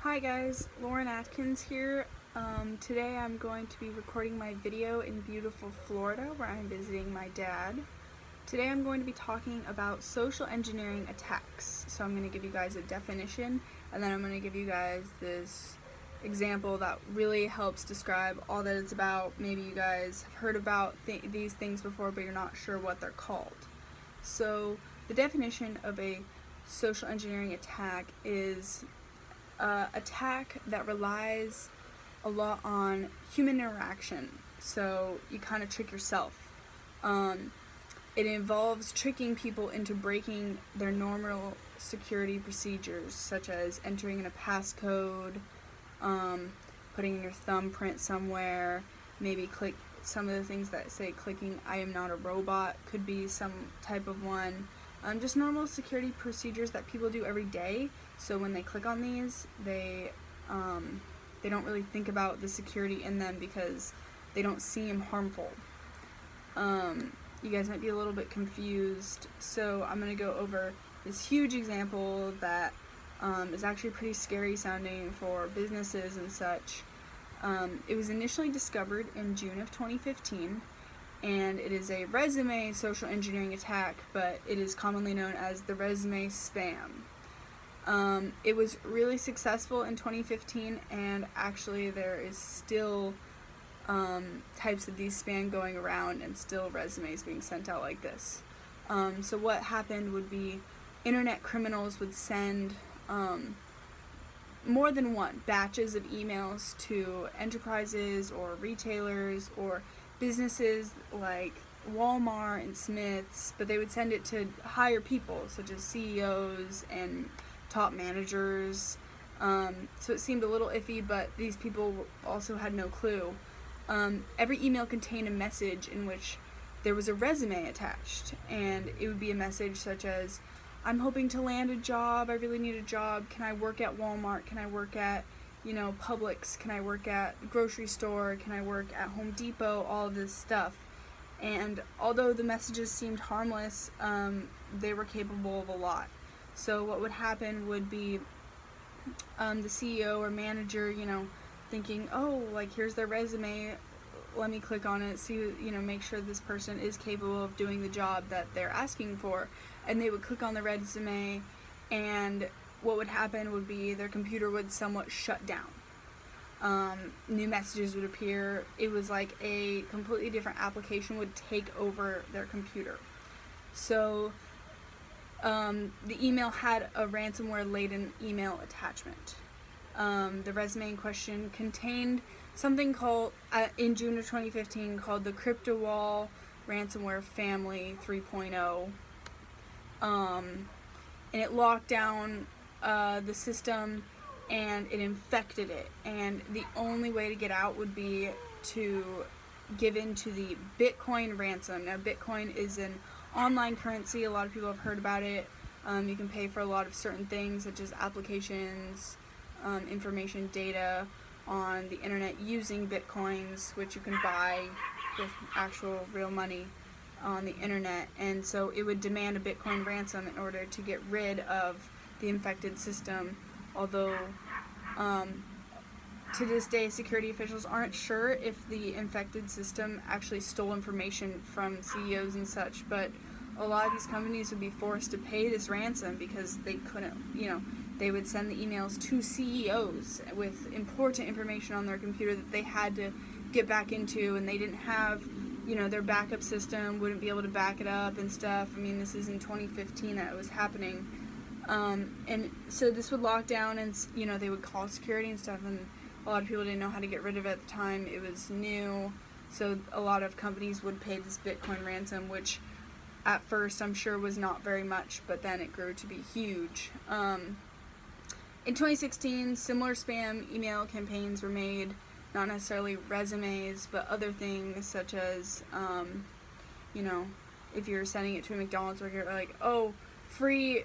Hi guys, Lauren Atkins here. Today I'm going to be recording my video in beautiful Florida where I'm visiting my dad. Today I'm going to be talking about social engineering attacks. So I'm going to give you guys a definition and then I'm going to give you guys this example that really helps describe all that it's about. Maybe you guys have heard about these things before but you're not sure what they're called. So the definition of a social engineering attack is attack that relies a lot on human interaction, so you kind of trick yourself. It involves tricking people into breaking their normal security procedures, such as entering in a passcode, putting in your thumbprint somewhere, maybe click some of the things that say clicking "I am not a robot" could be some type of one. Just normal security procedures that people do every day. So when they click on these, they don't really think about the security in them because they don't seem harmful. You guys might be a little bit confused, so I'm going to go over this huge example that is actually pretty scary sounding for businesses and such. It was initially discovered in June of 2015. And it is a resume social engineering attack, but it is commonly known as the resume spam. It was really successful in 2015, and actually there is still types of these spam going around and still resumes being sent out like this. So what happened would be internet criminals would send more than one batches of emails to enterprises or retailers or businesses like Walmart and Smith's, but they would send it to higher people such as CEOs and top managers. So it seemed a little iffy, but these people also had no clue. Every email contained a message in which there was a resume attached, and it would be a message such as, "I'm hoping to land a job, I really need a job, can I work at Walmart, can I work at Publix, can I work at the grocery store, can I work at Home Depot," all of this stuff. And although the messages seemed harmless, they were capable of a lot. So what would happen would be the CEO or manager, thinking, "Oh, like here's their resume, let me click on it, see, make sure this person is capable of doing the job that they're asking for." And they would click on the resume, and what would happen would be their computer would somewhat shut down. New messages would appear. It was like a completely different application would take over their computer. So the email had a ransomware-laden email attachment. The resume in question contained something called, in June of 2015, called the CryptoWall Ransomware Family 3.0. And it locked down the system and it infected it, and the only way to get out would be to give in to the Bitcoin ransom. Now Bitcoin is an online currency, a lot of people have heard about it. You can pay for a lot of certain things such as applications, information, data on the internet using Bitcoins, which you can buy with actual real money on the internet. And so it would demand a Bitcoin ransom in order to get rid of the infected system, although to this day security officials aren't sure if the infected system actually stole information from CEOs and such, but a lot of these companies would be forced to pay this ransom because they couldn't, they would send the emails to CEOs with important information on their computer that they had to get back into, and they didn't have, their backup system wouldn't be able to back it up and stuff. I mean, this is in 2015 that it was happening. And so this would lock down, and they would call security and stuff, and a lot of people didn't know how to get rid of it at the time. It was new, so a lot of companies would pay this Bitcoin ransom, which at first I'm sure was not very much, but then it grew to be huge. In 2016, similar spam email campaigns were made, not necessarily resumes, but other things such as, if you're sending it to a McDonald's worker, like, "Oh, free,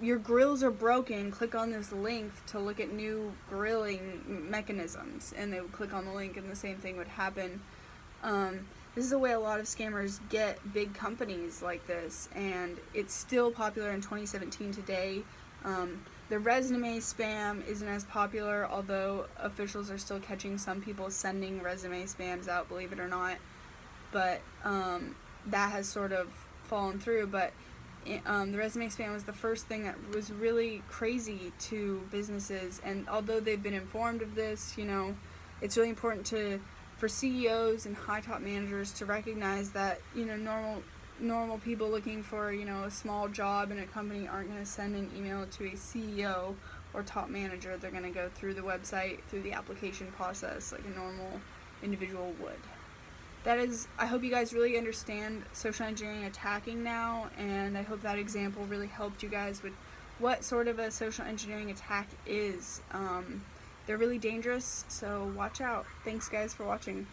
your grills are broken, click on this link to look at new grilling mechanisms," and they would click on the link and the same thing would happen. This is the way a lot of scammers get big companies like this, and it's still popular in 2017 today. The resume spam isn't as popular, although officials are still catching some people sending resume spams out, believe it or not. But that has sort of fallen through. But the resume spam was the first thing that was really crazy to businesses. And although they've been informed of this, it's really important for CEOs and high top managers to recognize that normal people looking for a small job in a company aren't going to send an email to a CEO or top manager. They're going to go through the website, through the application process like a normal individual would. I hope you guys really understand social engineering attacking now, and I hope that example really helped you guys with what sort of a social engineering attack is. They're really dangerous, so watch out. Thanks guys for watching.